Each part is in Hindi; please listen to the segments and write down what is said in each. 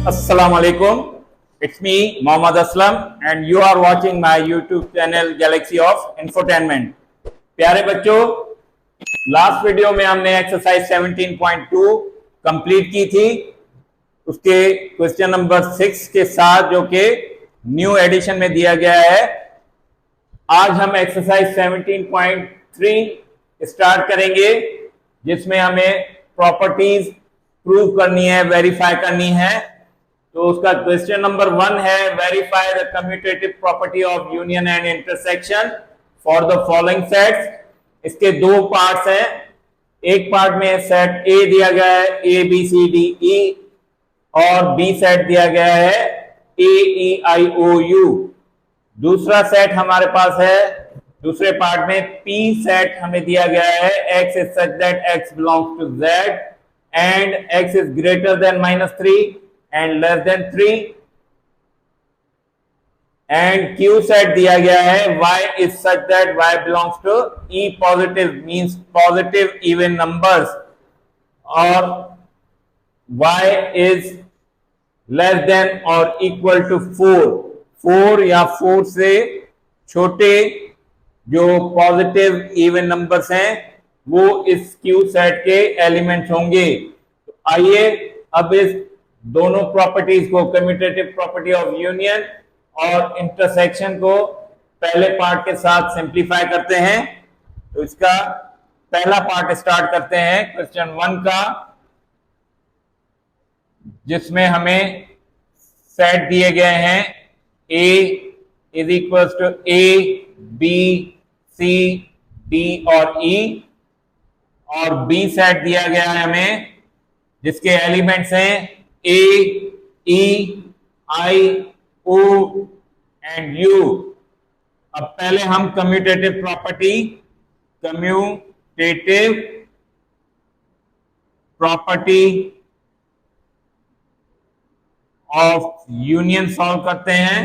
Assalamu alaikum. It's me, Mohammad Aslam, and you are watching my YouTube channel Galaxy of Infotainment. प्यारे बच्चों, लास्ट वीडियो में हमने एक्सरसाइज 17.2 कंप्लीट की थी, उसके क्वेश्चन नंबर 6 के साथ जो कि न्यू एडिशन में दिया गया है। आज हम एक्सरसाइज 17.3 स्टार्ट करेंगे, जिसमें हमें प्रॉपर्टीज प्रूव करनी है, वेरीफाई करनी है। तो उसका क्वेश्चन नंबर 1 है, verify the commutative property of union and intersection for the following sets. इसके दो पार्ट्स हैं। एक पार्ट में सेट ए दिया गया है, ए बी सी डी ई, और बी सेट दिया गया है, ए ई आई ओ यू। दूसरा सेट हमारे पास है, दूसरे पार्ट में पी सेट हमें दिया गया है, x is such that x belongs to z and x इज greater than -3 and less than 3, and q set दिया गया है, y is such that y belongs to e positive means positive even numbers, और y इज लेस देन और इक्वल टू 4 या 4 से छोटे जो पॉजिटिव इवन नंबर्स हैं वो इस क्यू सेट के एलिमेंट्स होंगे। तो आइए अब इस दोनों प्रॉपर्टीज को, कम्यूटेटिव प्रॉपर्टी ऑफ यूनियन और इंटरसेक्शन को पहले पार्ट के साथ सिंप्लीफाई करते हैं। तो इसका पहला पार्ट स्टार्ट करते हैं क्वेश्चन 1 का, जिसमें हमें सेट दिए गए हैं A is equal to A B C D और E, और B सेट दिया गया है हमें जिसके एलिमेंट्स हैं A E I O and U। अब पहले हम commutative property of union solve करते हैं।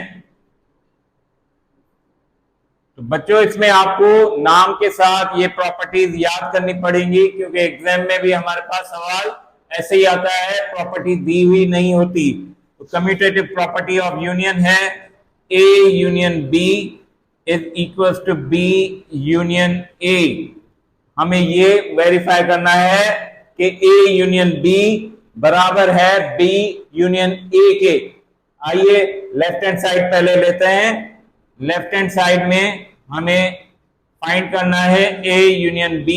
तो बच्चों, इसमें आपको नाम के साथ ये प्रॉपर्टीज याद करनी पड़ेंगी, क्योंकि एग्जाम में भी हमारे पास सवाल ऐसे ही आता है, प्रॉपर्टी दी हुई नहीं होती। तो कम्यूटेटिव प्रॉपर्टी ऑफ यूनियन है A union B is equal to B union A। हमें ये वेरीफाई करना है कि A यूनियन B बराबर है B यूनियन A के। आइए लेफ्ट हैंड साइड पहले लेते हैं। लेफ्ट हैंड साइड में हमें फाइंड करना है A यूनियन B।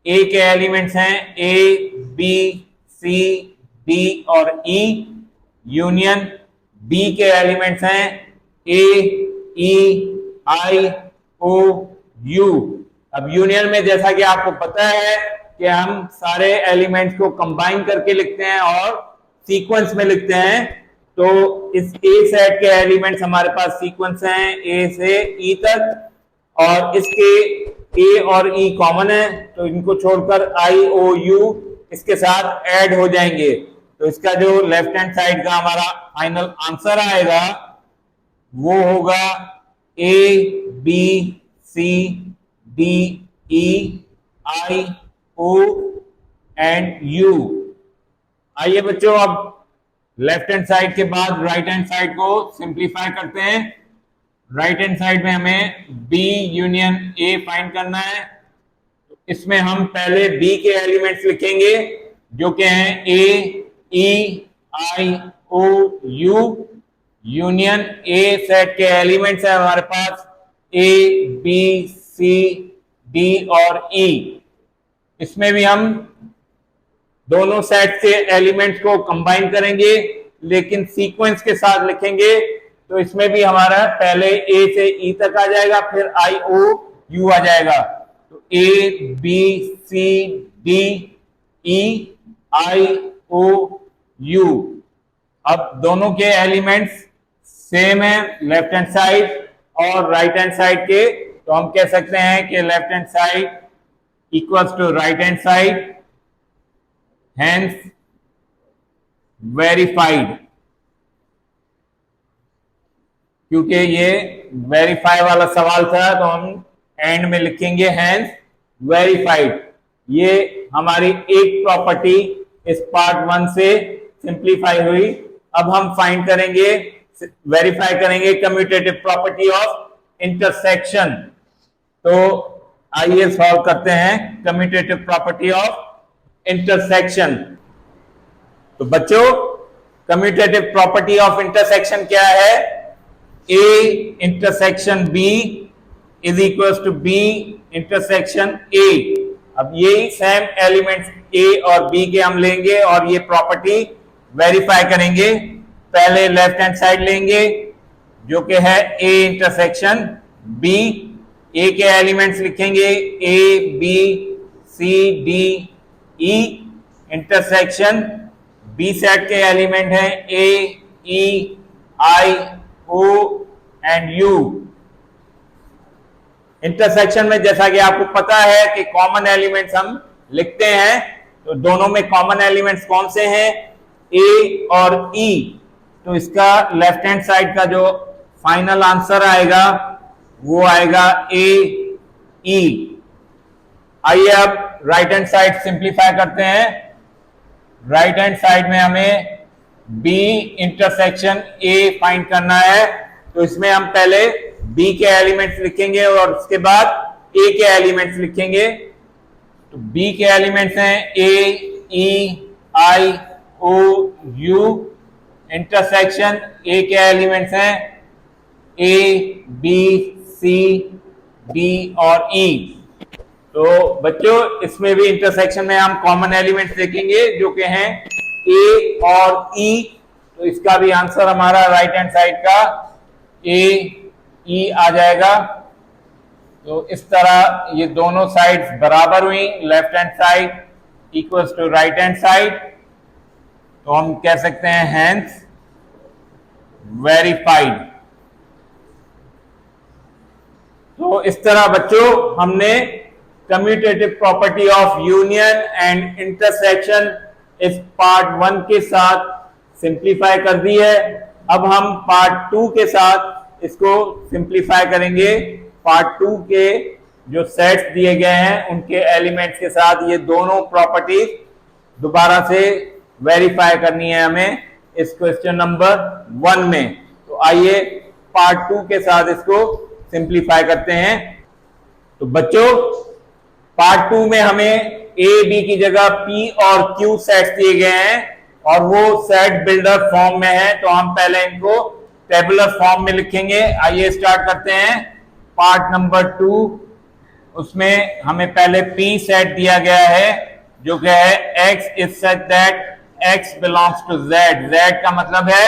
A के एलिमेंट्स हैं A B C D और E, यूनियन B के एलिमेंट्स हैं A E I O U। अब यूनियन में जैसा कि आपको पता है कि हम सारे एलिमेंट्स को कंबाइन करके लिखते हैं और सीक्वेंस में लिखते हैं। तो इस ए सेट के एलिमेंट्स हमारे पास सीक्वेंस हैं ए से ई तक, और इसके ए और ई कॉमन है, तो इनको छोड़कर आई ओ यू इसके साथ ऐड हो जाएंगे। तो इसका जो लेफ्ट हैंड साइड का हमारा फाइनल आंसर आएगा वो होगा A B C D E I O and U. आइए बच्चों, अब लेफ्ट हैंड साइड के बाद राइट हैंड साइड को सिंप्लीफाई करते हैं। राइट हैंड साइड में हमें B यूनियन A फाइंड करना है। इसमें हम पहले B के एलिमेंट्स लिखेंगे जो कि हैं A E I O U। Union A set के एलिमेंट्स है हमारे पास A B C D और E। इसमें भी हम दोनों सेट के एलिमेंट्स को कंबाइन करेंगे, लेकिन सीक्वेंस के साथ लिखेंगे। तो इसमें भी हमारा पहले A से E तक आ जाएगा, फिर I O U आ जाएगा। तो A B C D E I O U। अब दोनों के एलिमेंट्स सेम है, लेफ्ट हैंड साइड और राइट हैंड साइड के। तो हम कह सकते हैं कि left hand side equals to right hand side, hence verified। क्योंकि ये वेरीफाई वाला सवाल था तो हम एंड में लिखेंगे hence verified। ये हमारी एक प्रॉपर्टी इस पार्ट 1 से सिंप्लीफाई हुई। अब हम फाइंड करेंगे, वेरीफाई करेंगे कम्यूटेटिव प्रॉपर्टी ऑफ इंटरसेक्शन। तो आइए सॉल्व करते हैं कम्यूटेटिव प्रॉपर्टी ऑफ इंटरसेक्शन। तो बच्चों, कम्यूटेटिव प्रॉपर्टी ऑफ इंटरसेक्शन क्या है? A intersection B is equal to B intersection A। अब यही सेम एलिमेंट्स A और B के हम लेंगे और ये प्रॉपर्टी वेरीफाई करेंगे। पहले लेफ्ट हैंड साइड लेंगे जो कि है A इंटरसेक्शन B। A के एलिमेंट्स लिखेंगे A B C D E intersection B set के एलिमेंट हैं A E I O and U। Intersection में जैसा कि आपको पता है कि कॉमन एलिमेंट्स हम लिखते हैं, तो दोनों में कॉमन एलिमेंट्स कौन से हैं? A और E। तो इसका लेफ्ट हैंड साइड का जो फाइनल आंसर आएगा वो आएगा A E। आइए अब राइट हैंड साइड सिंप्लीफाई करते हैं। राइट हैंड साइड में हमें B इंटरसेक्शन A फाइंड करना है, तो इसमें हम पहले B के एलिमेंट्स लिखेंगे और उसके बाद A के एलिमेंट्स लिखेंगे। तो B के एलिमेंट्स हैं A E I O U intersection A के एलिमेंट्स हैं A B C D और E। तो बच्चों, इसमें भी इंटरसेक्शन में हम कॉमन एलिमेंट्स देखेंगे जो कि हैं A और E। तो इसका भी आंसर हमारा राइट हैंड साइड का A E आ जाएगा। तो इस तरह ये दोनों साइड्स बराबर हुई, left hand side equals to right hand side. तो हम कह सकते हैं हेंस वेरीफाइड। तो इस तरह बच्चों हमने commutative property of union and intersection इस पार्ट 1 के साथ सिंप्लीफाई कर दी है। अब हम पार्ट 2 के साथ इसको सिंप्लीफाई करेंगे। पार्ट 2 के जो सेट्स दिए गए हैं उनके एलिमेंट्स के साथ ये दोनों प्रॉपर्टीज दोबारा से वेरीफाई करनी है हमें इस क्वेश्चन नंबर 1 में। तो आइए पार्ट 2 के साथ इसको सिंप्लीफाई करते हैं। तो बच्चों, पार्ट 2 में हमें A B की जगह P और Q सेट्स दिए गए हैं और वो सेट बिल्डर फॉर्म में है। तो हम पहले इनको टेबुलर फॉर्म में लिखेंगे। आइए स्टार्ट करते हैं पार्ट नंबर 2। उसमें हमें पहले P सेट दिया गया है जो कि है X is such that X belongs to Z। Z का मतलब है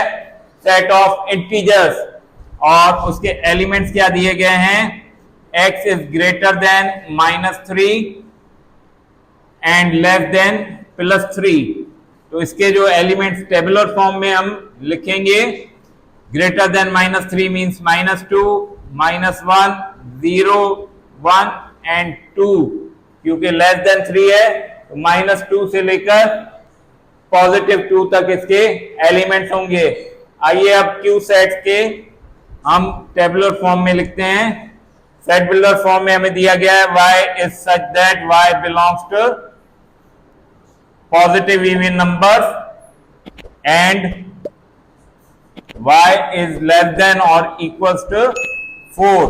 सेट ऑफ इंटीजर्स और उसके एलिमेंट्स क्या दिए गए हैं? X इज greater than -3 and less than +3। तो इसके जो एलिमेंट्स टेबुलर फॉर्म में हम लिखेंगे, ग्रेटर देन -3 मींस -2, -1, 0, 1 एंड 2। क्योंकि लेस देन 3 है तो -2 से लेकर +2 तक इसके एलिमेंट्स होंगे। आइए अब Q सेट्स के हम टेबुलर फॉर्म में लिखते हैं। सेट बिल्डर फॉर्म में हमें दिया गया है Y is such that Y belongs to positive even numbers and Y is less than or equals to 4।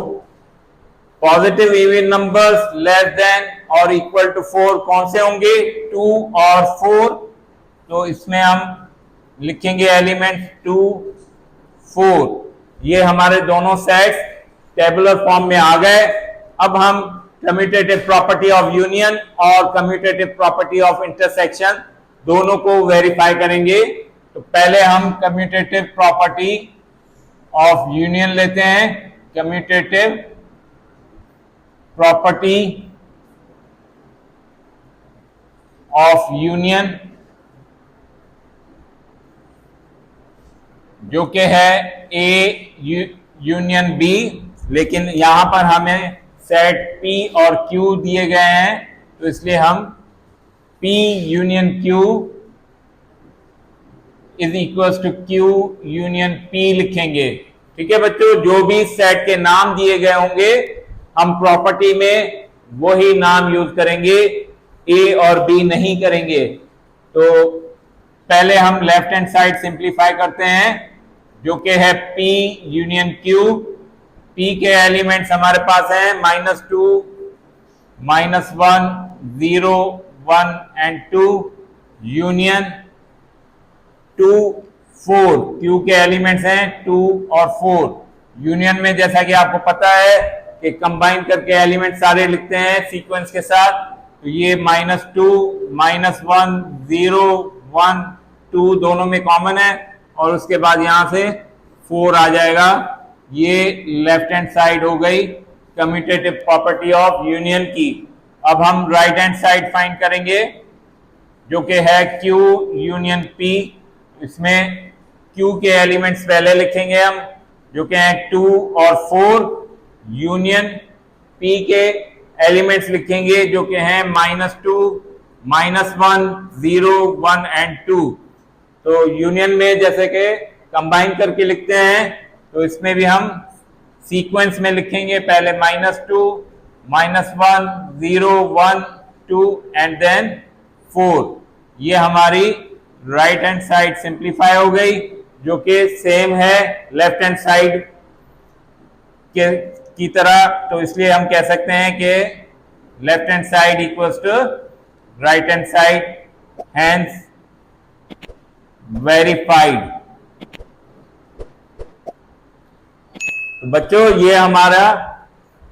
Positive even numbers less than और इक्वल टू 4 कौन से होंगे? 2 और 4। तो इसमें हम लिखेंगे एलिमेंट 2, 4। ये हमारे दोनों सेट्स टेबुलर फॉर्म में आ गए। अब हम कम्यूटेटिव प्रॉपर्टी ऑफ यूनियन और कम्यूटेटिव प्रॉपर्टी ऑफ इंटरसेक्शन दोनों को वेरीफाई करेंगे। तो पहले हम कम्यूटेटिव प्रॉपर्टी ऑफ यूनियन लेते हैं। कम्यूटेटिव प्रॉपर्टी ऑफ यूनियन जो कि है A यूनियन B, लेकिन यहां पर हमें सेट P और Q दिए गए हैं तो इसलिए हम P union Q is equals to Q union P लिखेंगे। ठीक है बच्चों, जो भी सेट के नाम दिए गए होंगे हम प्रॉपर्टी में वही नाम यूज करेंगे, A और B नहीं करेंगे। तो पहले हम लेफ्ट हैंड साइड सिंप्लीफाई करते हैं, जो कि है P यूनियन Q। P के एलिमेंट्स हमारे पास हैं -2, -1, 0, 1 एंड 2 यूनियन 2, 4। Q के एलिमेंट्स हैं 2 और 4 यूनियन में, जैसा कि आपको पता है कि कंबाइन करके एलिमेंट सारे लिखते हैं सीक्वेंस के साथ। तो ये -2, -1, 0, 1, 2 दोनों में कॉमन है, और उसके बाद यहां से 4 आ जाएगा। ये लेफ्ट हैंड साइड हो गई कम्यूटेटिव प्रॉपर्टी ऑफ यूनियन की। अब हम राइट हैंड साइड फाइंड करेंगे, जो कि है Q यूनियन P। इसमें Q के एलिमेंट्स पहले लिखेंगे हम, जो कि हैं 2 और 4 यूनियन P के एलिमेंट्स लिखेंगे, जो कि हैं -2, -1, 0, 1 एंड 2। तो यूनियन में जैसे कि कंबाइन करके लिखते हैं, तो इसमें भी हम सीक्वेंस में लिखेंगे, पहले -2, -1, 0, 1, 2 एंड देन 4। ये हमारी राइट हैंड साइड सिंप्लीफाई हो गई, जो कि सेम है लेफ्ट हैंड साइड की तरह। तो इसलिए हम कह सकते हैं कि left hand side equals to right hand side, hence verified. तो बच्चों, ये हमारा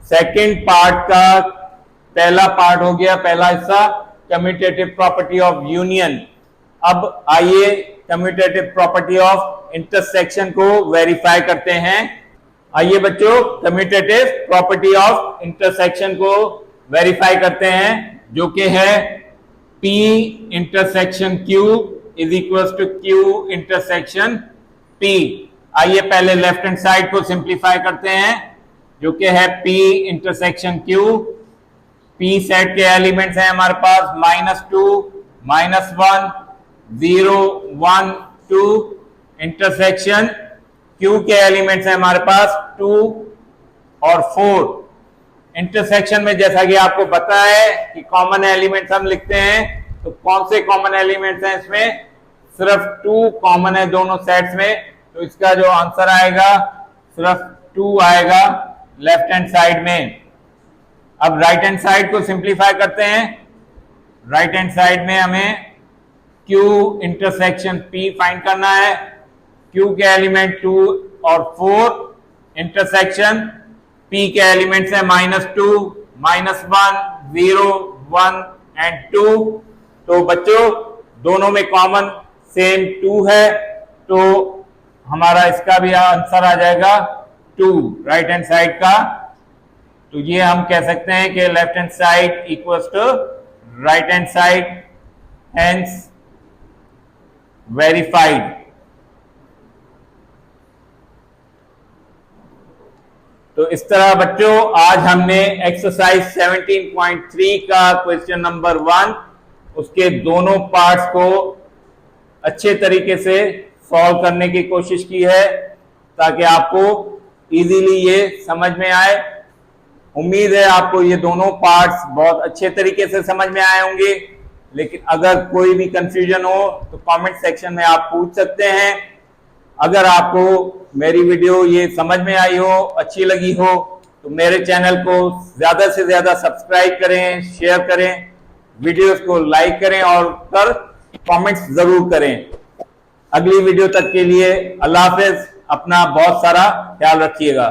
सेकंड पार्ट का पहला पार्ट हो गया, पहला हिस्सा कम्यूटेटिव प्रॉपर्टी ऑफ यूनियन। अब आइए कम्यूटेटिव प्रॉपर्टी ऑफ इंटरसेक्शन को वेरीफाई करते हैं। आइए बच्चों, कम्यूटेटिव प्रॉपर्टी ऑफ इंटरसेक्शन को वेरीफाई करते हैं, जो कि है P intersection Q is equal to Q intersection P। आइए पहले लेफ्ट हैंड साइड को सिंप्लीफाई करते हैं, जो कि है P intersection Q। P set के एलिमेंट्स हैं हमारे पास -2, -1, 0, 1, 2 इंटरसेक्शन Q के एलिमेंट्स हैं हमारे पास 2 और 4। इंटरसेक्शन में जैसा कि आपको पता है कि कॉमन एलिमेंट्स हम लिखते हैं, तो कौन से कॉमन एलिमेंट्स हैं इसमें? सिर्फ 2 कॉमन है दोनों सेट्स में, तो इसका जो आंसर आएगा सिर्फ 2 आएगा लेफ्ट हैंड साइड में। अब राइट हैंड साइड को सिंप्लीफाई करते हैं। राइट हैंड साइड में हमें Q इंटरसेक्शन P फाइंड करना है। Q के एलिमेंट 2 और 4 इंटरसेक्शन P के एलिमेंट्स है -2, -1, 0, 1 एंड 2। तो बच्चों, दोनों में कॉमन सेम 2 है, तो हमारा इसका भी आंसर आ जाएगा 2 राइट हैंड साइड का। तो ये हम कह सकते हैं कि left hand side equals to right hand side, hence verified. तो इस तरह बच्चों, आज हमने एक्सरसाइज 17.3 का क्वेश्चन नंबर 1 उसके दोनों पार्ट्स को अच्छे तरीके से सॉल्व करने की कोशिश की है, ताकि आपको इजीली ये समझ में आए। उम्मीद है आपको ये दोनों पार्ट्स बहुत अच्छे तरीके से समझ में आए होंगे। लेकिन अगर कोई भी कंफ्यूजन हो तो कमेंट सेक्शन में आप पूछ सकते हैं। अगर आपको मेरी वीडियो ये समझ में आई हो, अच्छी लगी हो, तो मेरे चैनल को ज्यादा से ज्यादा सब्सक्राइब करें, शेयर करें, वीडियोस को लाइक करें और कमेंट्स जरूर करें। अगली वीडियो तक के लिए अल्लाह हाफिज। अपना बहुत सारा ख्याल रखिएगा।